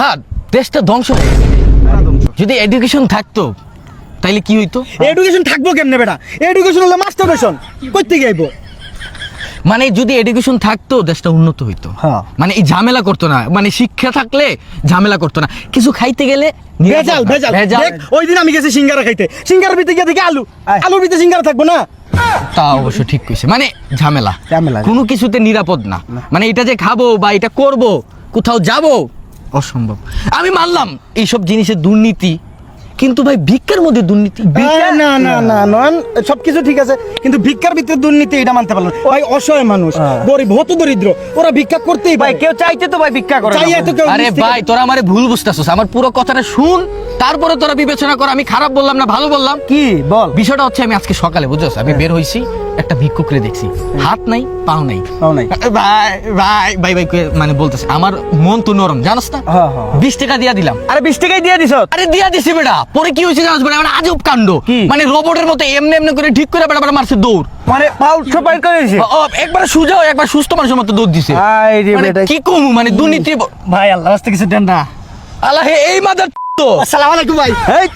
হাত দেশটা ধ্বংস হয়ে গেছে। যদি এডুকেশন থাকতো তাইলে কি হইতো? এডুকেশন থাকবো কেমনে বেটা? এডুকেশন হলো মাস্টারবেশন, কই থেকে আইবো? মানে যদি এডুকেশন থাকতো দেশটা উন্নত হইতো। হ্যাঁ। মানে এই ঝামেলা করতো না, মানে শিক্ষা থাকলে ঝামেলা করতো না। কিছু খাইতে গেলে ভেজাল ভেজাল দেখ, ওই দিন আমি গেছি সিঙ্গারা খাইতে, সিঙ্গারার ভিতরে গিয়ে দেখি আলুর ভিতরে সিঙ্গারা থাকবো না? তা অবশ্য ঠিক কইছে, মানে ঝামেলা ঝামেলা। কোনো কিছুতে নিরাপদ না। মানে এটা যে খাবো বা এটা করব, কোথাও যাব, অসম্ভব। আমি মানলাম এইসব জিনিসের দুর্নীতি, কিন্তু ভাই ভিক্ষার মধ্যে দুর্নীতি? না না না নন, সবকিছু ঠিক আছে, কিন্তু ভিক্ষার ভিতরে দুর্নীতি এটা মানতে পারলো না। ভাই অসহায় মানুষ, গরিব, হত দরিদ্র, ওরা ভিক্ষা করতেই ভাই পারে। কেউ চাইতে তো ভাই ভিক্ষা করে চাই এত কেউ আরে ভাই তোরা আমারে ভুল বুঝতেছস, আমার পুরো কথাটা শুন, তারপরে তোরা বিবেচনা কর আমি খারাপ বললাম না ভালো বললাম। কি বল? বিষয়টা হচ্ছে আমি আজকে সকালে বুঝছস আমি বের হইছি, একটা ভিক্ষুকরে দেখছি, হাত নাই পাও নাই। পাও নাই। ভাই ভাই ভাই ভাই মানে বলতেছে আমার মন তো নরম, জানোস না? হ্যাঁ, হ্যাঁ। 20 টাকা দিয়া দিলাম। আরে 20 টাকাই দিয়ে দিছ? আরে দিয়া দিছি বেটা, পরে কি হয়েছে জানোস বেটা? মানে আজব কাণ্ড, কি? মানে রোবটের মতো এমনি এমনি করে ঠিক করে বেটা মারছে দৌড়। মানে পাউ সবাই করেছে? ও একবার সোজা একবার সুস্থ মানুষের মতো দৌড় দিছে। আই রে মানে বেটা, কি কমু, মানে দুর্নীতি। ভাই আল্লাহ রাস্তা কিছু দেন না। আল্লাহ এই মাদার তো আসসালামু আলাইকুম ভাই। এই